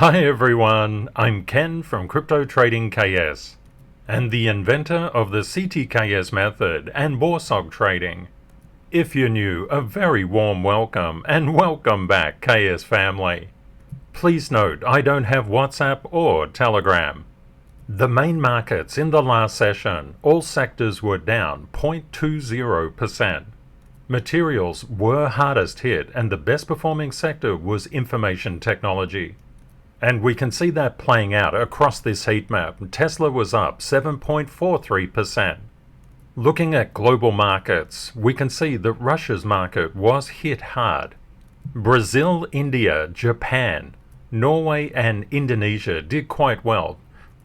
Hi everyone, I'm Ken from CryptoTradingKS and the inventor of the CTKS method and BORSOG trading. If you're new, a very warm welcome and welcome back KS family. Please note I don't have WhatsApp or Telegram. The main markets in the last session, all sectors were down 0.20%. Materials were hardest hit and the best performing sector was information technology. And we can see that playing out across this heat map. Tesla was up 7.43%. Looking at global markets, we can see that Russia's market was hit hard. Brazil, India, Japan, Norway and Indonesia did quite well.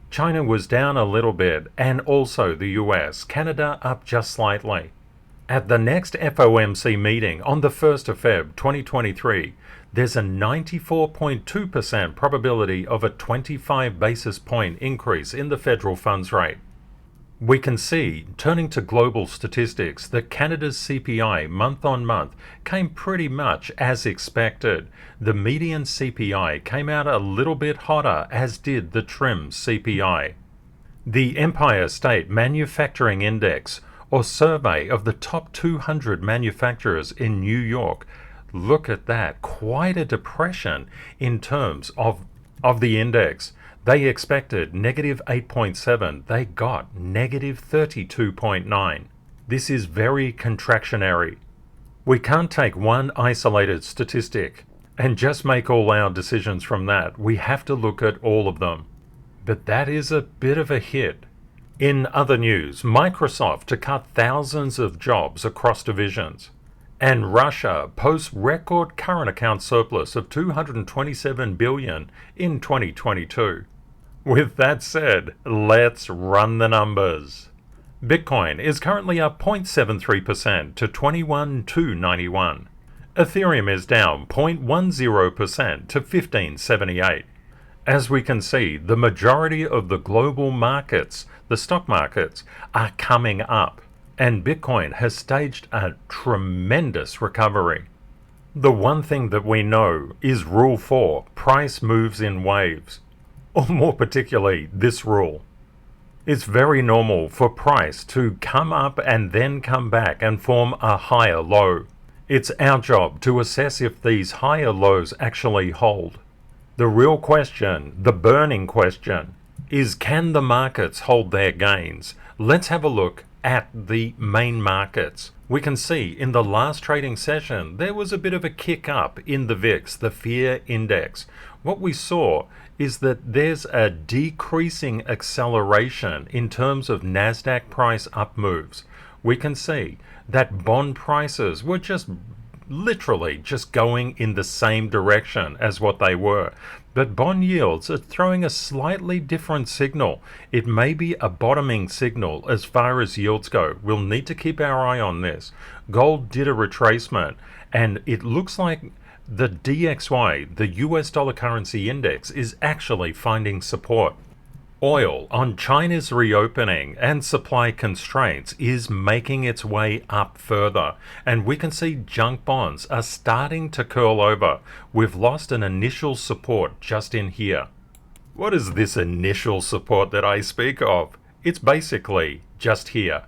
China was down a little bit, and also the US, Canada up just slightly. At the next FOMC meeting on the 1st of Feb 2023, there's a 94.2% probability of a 25 basis point increase in the federal funds rate. We can see, turning to global statistics, that Canada's CPI month on month came pretty much as expected. The median CPI came out a little bit hotter, as did the trim CPI. The Empire State Manufacturing Index, or survey of the top 200 manufacturers in New York, look at that, quite a depression in terms of the index. They expected negative 8.7, they got negative 32.9. This is very contractionary. We can't take one isolated statistic and just make all our decisions from that. We have to look at all of them. But that is a bit of a hit. In other news, Microsoft to cut thousands of jobs across divisions. And Russia posts record current account surplus of $227 billion in 2022. With that said, let's run the numbers. Bitcoin is currently up 0.73% to 21,291. Ethereum is down 0.10% to 1578. As we can see, the majority of the global markets, the stock markets, are coming up. And Bitcoin has staged a tremendous recovery. The one thing that we know is Rule 4, price moves in waves. Or more particularly, this rule. It's very normal for price to come up and then come back and form a higher low. It's our job to assess if these higher lows actually hold. The real question, the burning question, is can the markets hold their gains? Let's have a look at the main markets. We can see in the last trading session there was a bit of a kick up in the VIX, the fear index. What we saw is that there's a decreasing acceleration in terms of Nasdaq price up moves. We can see that bond prices were just literally just going in the same direction as what they were. But bond yields are throwing a slightly different signal. It may be a bottoming signal as far as yields go. We'll need to keep our eye on this. Gold did a retracement, and it looks like the DXY, the US dollar currency index, is actually finding support. Oil, on China's reopening and supply constraints, is making its way up further, and we can see junk bonds are starting to curl over. We've lost an initial support just in here. What is this initial support that I speak of? It's basically just here.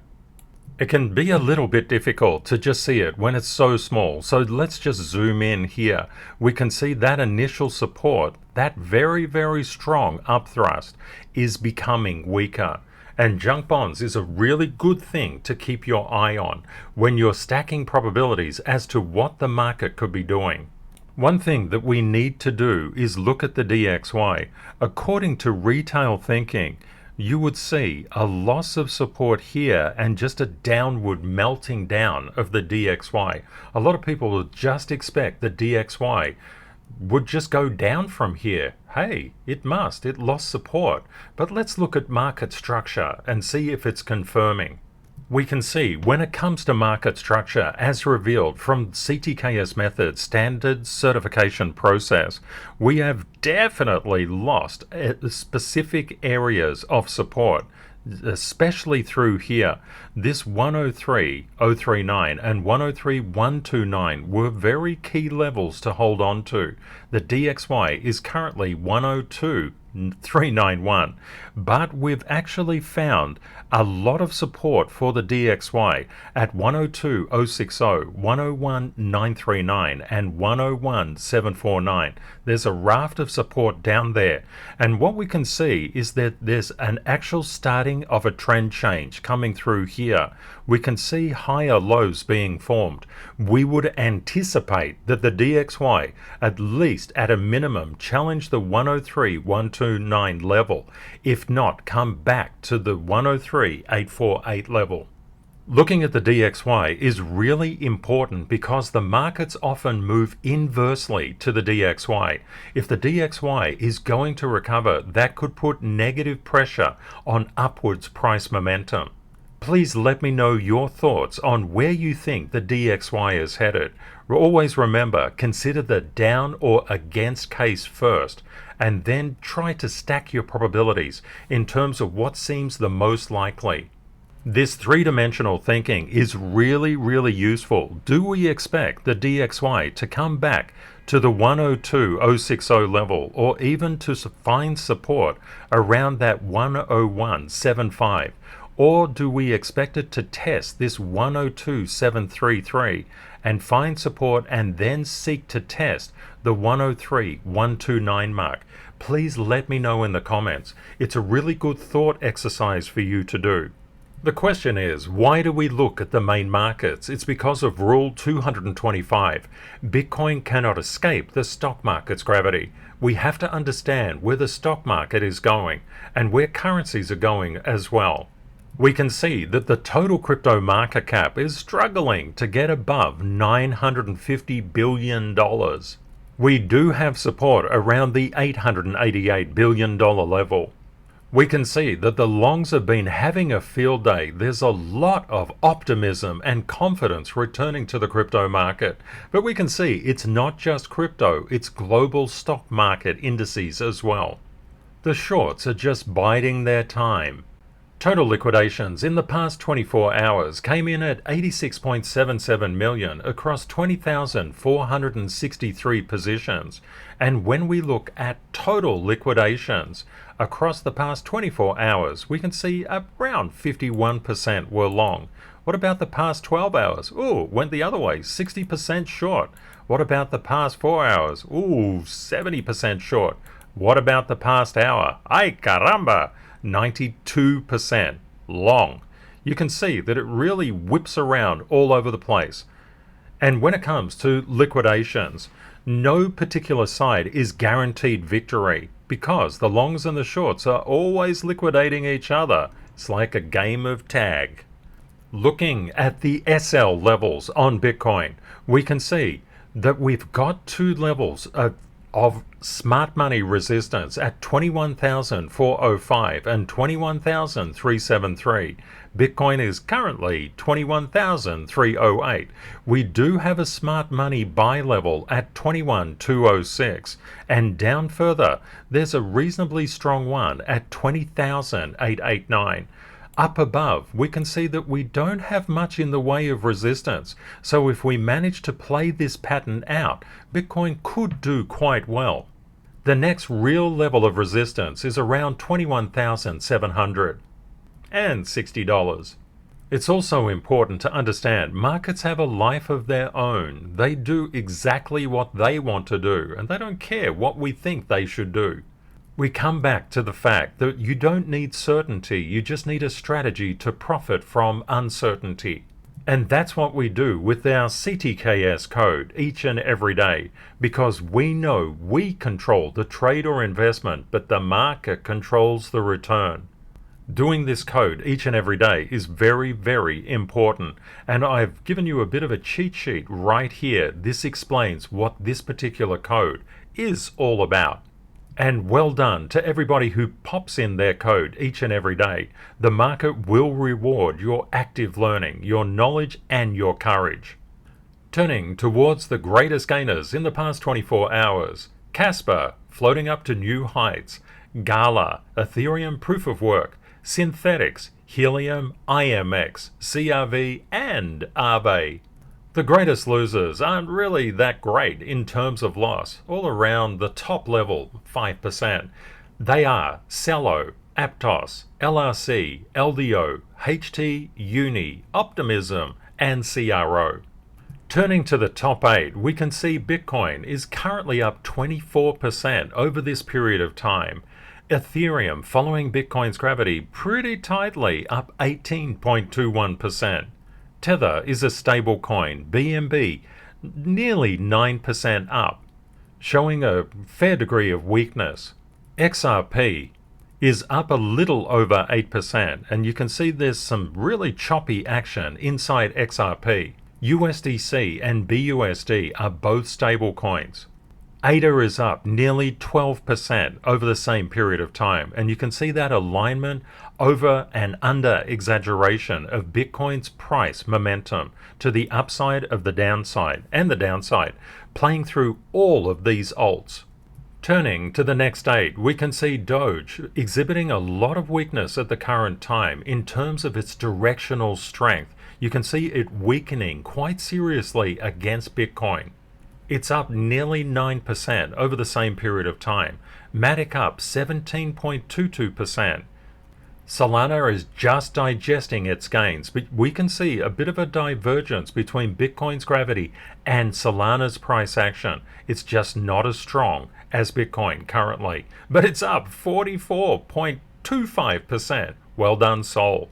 It can be a little bit difficult to just see it when it's so small, so let's just zoom in here. We can see that initial support, that very, very strong upthrust, is becoming weaker. And junk bonds is a really good thing to keep your eye on when you're stacking probabilities as to what the market could be doing. One thing that we need to do is look at the DXY. According to retail thinking, you would see a loss of support here and just a downward melting down of the DXY. A lot of people would just expect the DXY would just go down from here. Hey, it must, it lost support. But let's look at market structure and see if it's confirming. We can see when it comes to market structure as revealed from CTKS Method Standards Certification process, we have definitely lost specific areas of support. especially through here. This 103.039 and 103.129 were very key levels to hold on to. The DXY is currently 102.391, but we've actually found a lot of support for the DXY at 102.060, 101.939 and 101.749. There's a raft of support down there, and what we can see is that there's an actual starting of a trend change coming through here. We can see higher lows being formed. We would anticipate that the DXY, at least at a minimum, challenge the 103.129 level, if not come back to the 103.848 level. Looking at the DXY is really important because the markets often move inversely to the DXY. If the DXY is going to recover, that could put negative pressure on upwards price momentum. Please let me know your thoughts on where you think the DXY is headed. Always remember, consider the down or against case first, and then try to stack your probabilities in terms of what seems the most likely. This three-dimensional thinking is really useful. Do we expect the DXY to come back to the 102.060 level, or even to find support around that 101.75? Or do we expect it to test this 102.733 and find support and then seek to test the 103.129 mark? Please let me know in the comments. It's a really good thought exercise for you to do. The question is, why do we look at the main markets? It's because of Rule 225. Bitcoin cannot escape the stock market's gravity. We have to understand where the stock market is going and where currencies are going as well. We can see that the total crypto market cap is struggling to get above $950 billion. We do have support around the $888 billion level. We can see that the longs have been having a field day. There's a lot of optimism and confidence returning to the crypto market. But we can see it's not just crypto, it's global stock market indices as well. The shorts are just biding their time. Total liquidations in the past 24 hours came in at 86.77 million across 20,463 positions. And when we look at total liquidations across the past 24 hours, we can see around 51% were long. What about the past 12 hours? Ooh, went the other way, 60% short. What about the past 4 hours? Ooh, 70% short. What about the past hour? Ay caramba! 92% long. You can see that it really whips around all over the place. And when it comes to liquidations, no particular side is guaranteed victory because the longs and the shorts are always liquidating each other. It's like a game of tag. Looking at the SL levels on Bitcoin, we can see that we've got two levels of smart money resistance at 21,405 and 21,373. Bitcoin is currently 21,308. We do have a smart money buy level at 21,206, and down further there's a reasonably strong one at 20,889. Up above, we can see that we don't have much in the way of resistance, so if we manage to play this pattern out, Bitcoin could do quite well. The next real level of resistance is around 21,700 and $60. It's also important to understand markets have a life of their own. They do exactly what they want to do, and they don't care what we think they should do. We come back to the fact that you don't need certainty, you just need a strategy to profit from uncertainty. And that's what we do with our CTKS code each and every day, because we know we control the trade or investment, but the market controls the return. Doing this code each and every day is very important, and I've given you a bit of a cheat sheet right here. This explains what this particular code is all about. And well done to everybody who pops in their code each and every day. The market will reward your active learning, your knowledge and your courage. Turning towards the greatest gainers in the past 24 hours, Casper floating up to new heights, Gala, Ethereum proof of work, synthetics, helium, IMX, CRV, and RV. The greatest losers aren't really that great in terms of loss, all around the top level, 5%. They are Cello, Aptos, LRC, LDO, HT, Uni, Optimism, and CRO. Turning to the top 8, we can see Bitcoin is currently up 24% over this period of time. Ethereum, following Bitcoin's gravity pretty tightly, up 18.21%. Tether is a stable coin, BNB, nearly 9% up, showing a fair degree of weakness. XRP is up a little over 8%, and you can see there's some really choppy action inside XRP. USDC and BUSD are both stable coins. ADA is up nearly 12% over the same period of time, and you can see that alignment over and under exaggeration of Bitcoin's price momentum to the upside of the downside and the downside, playing through all of these alts. Turning to the next 8, we can see Doge exhibiting a lot of weakness at the current time in terms of its directional strength. You can see it weakening quite seriously against Bitcoin. It's up nearly 9% over the same period of time. Matic up 17.22%. Solana is just digesting its gains, but we can see a bit of a divergence between Bitcoin's gravity and Solana's price action. It's just not as strong as Bitcoin currently, but it's up 44.25%. Well done, Sol.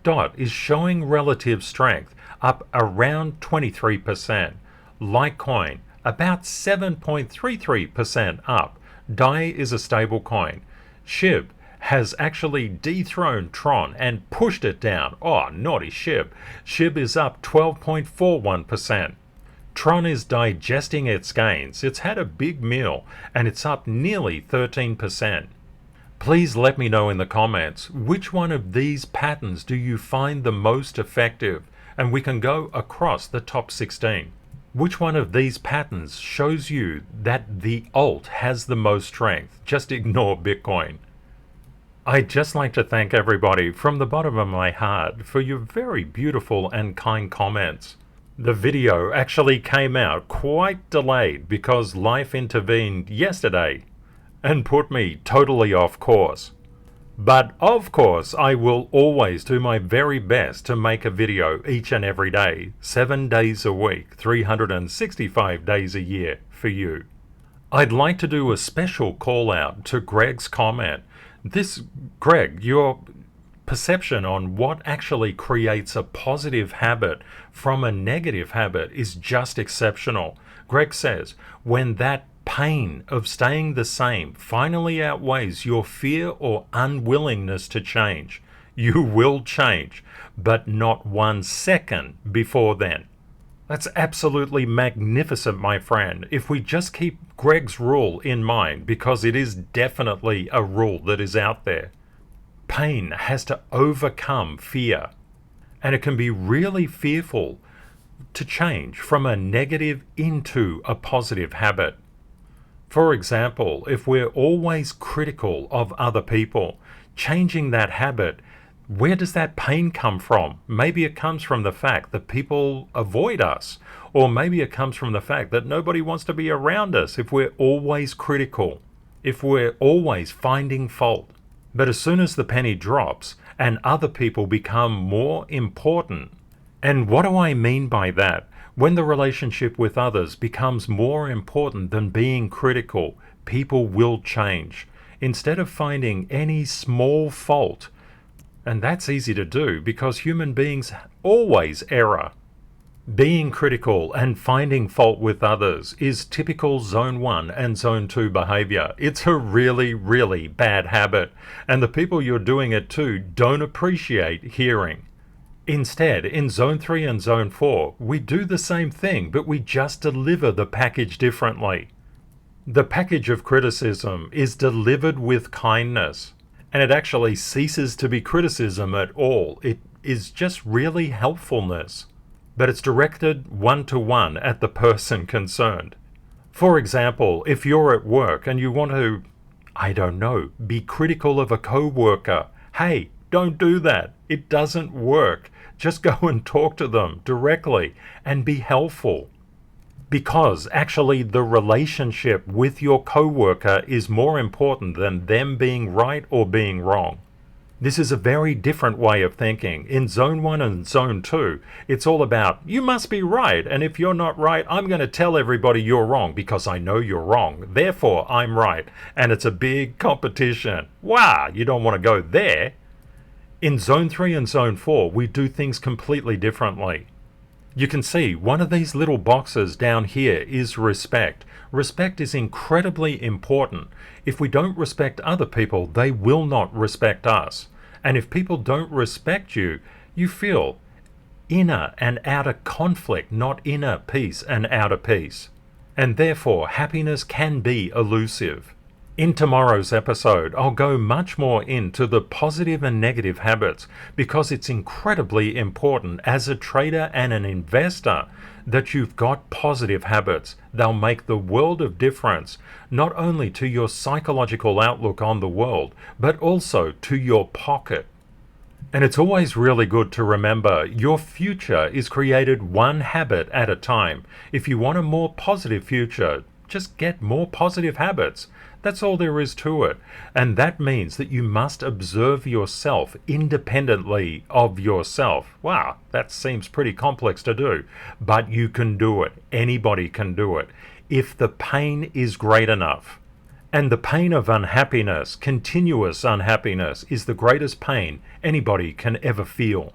DOT is showing relative strength, up around 23%. Litecoin, about 7.33% up. DAI is a stable coin. SHIB has actually dethroned Tron and pushed it down. Oh, naughty SHIB. SHIB is up 12.41%. Tron is digesting its gains. It's had a big meal and it's up nearly 13%. Please let me know in the comments which one of these patterns do you find the most effective, and we can go across the top 16. Which one of these patterns shows you that the alt has the most strength? Just ignore Bitcoin. I'd just like to thank everybody from the bottom of my heart for your very beautiful and kind comments. The video actually came out quite delayed because life intervened yesterday and put me totally off course. But of course, I will always do my very best to make a video each and every day, 7 days a week, 365 days a year for you. I'd like to do a special call out to Greg's comment. Greg, your perception on what actually creates a positive habit from a negative habit is just exceptional. Greg says, when that pain of staying the same finally outweighs your fear or unwillingness to change, you will change, but not 1 second before then. That's absolutely magnificent, my friend. If we just keep Greg's rule in mind, because it is definitely a rule that is out there, pain has to overcome fear, and it can be really fearful to change from a negative into a positive habit. For example, if we're always critical of other people, changing that habit, where does that pain come from? Maybe it comes from the fact that people avoid us, or maybe it comes from the fact that nobody wants to be around us if we're always critical, if we're always finding fault. But as soon as the penny drops and other people become more important, and what do I mean by that? When the relationship with others becomes more important than being critical, people will change. Instead of finding any small fault, and that's easy to do because human beings always err. Being critical and finding fault with others is typical Zone 1 and Zone 2 behavior. It's a really, really bad habit, and the people you're doing it to don't appreciate hearing. Instead, in Zone 3 and Zone 4, we do the same thing, but we just deliver the package differently. The package of criticism is delivered with kindness, and it actually ceases to be criticism at all. It is just really helpfulness, but it's directed one-to-one at the person concerned. For example, if you're at work and you want to, be critical of a co-worker, hey, Don't do that. It doesn't work. Just go and talk to them directly and be helpful. Because actually the relationship with your coworker is more important than them being right or being wrong. This is a very different way of thinking. In Zone 1 and Zone 2, it's all about, you must be right, and if you're not right, I'm going to tell everybody you're wrong because I know you're wrong. Therefore, I'm right. And it's a big competition. Wow, you don't want to go there. In Zone 3 and Zone 4, we do things completely differently. You can see one of these little boxes down here is respect. Respect is incredibly important. If we don't respect other people, they will not respect us. And if people don't respect you, you feel inner and outer conflict, not inner peace and outer peace. And therefore, happiness can be elusive. In tomorrow's episode, I'll go much more into the positive and negative habits because it's incredibly important as a trader and an investor that you've got positive habits. They'll make the world of difference, not only to your psychological outlook on the world, but also to your pocket. And it's always really good to remember your future is created one habit at a time. If you want a more positive future, just get more positive habits. That's all there is to it. And that means that you must observe yourself independently of yourself. Wow, that seems pretty complex to do. But you can do it. Anybody can do it. If the pain is great enough. And the pain of unhappiness, continuous unhappiness, is the greatest pain anybody can ever feel.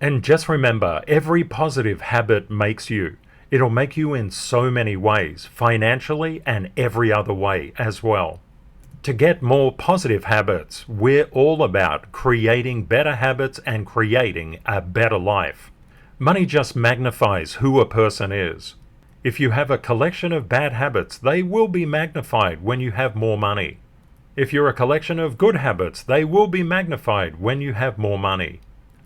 And just remember, every positive habit makes you. It'll make you in so many ways, financially and every other way as well. To get more positive habits, we're all about creating better habits and creating a better life. Money just magnifies who a person is. If you have a collection of bad habits, they will be magnified when you have more money. If you're a collection of good habits, they will be magnified when you have more money.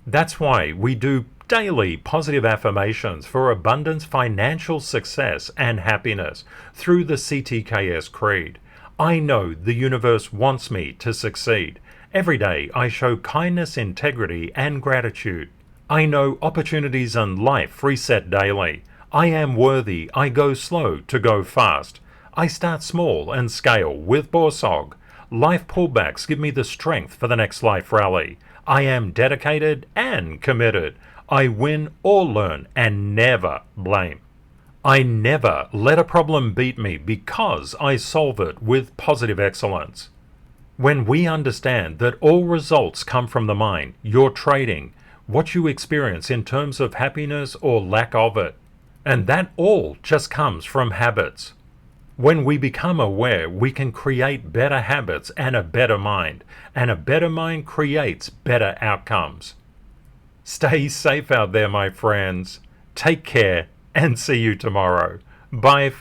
That's why we do daily positive affirmations for abundance, financial success, and happiness through the CTKS Creed. I know the universe wants me to succeed. Every day I show kindness, integrity, and gratitude. I know opportunities and life reset daily. I am worthy. I go slow to go fast. I start small and scale with BORSOG. Life pullbacks give me the strength for the next life rally. I am dedicated and committed. I win or learn and never blame. I never let a problem beat me because I solve it with positive excellence. When we understand that all results come from the mind, your trading, what you experience in terms of happiness or lack of it, and that all just comes from habits. When we become aware, we can create better habits and a better mind creates better outcomes. Stay safe out there, my friends. Take care and see you tomorrow. Bye.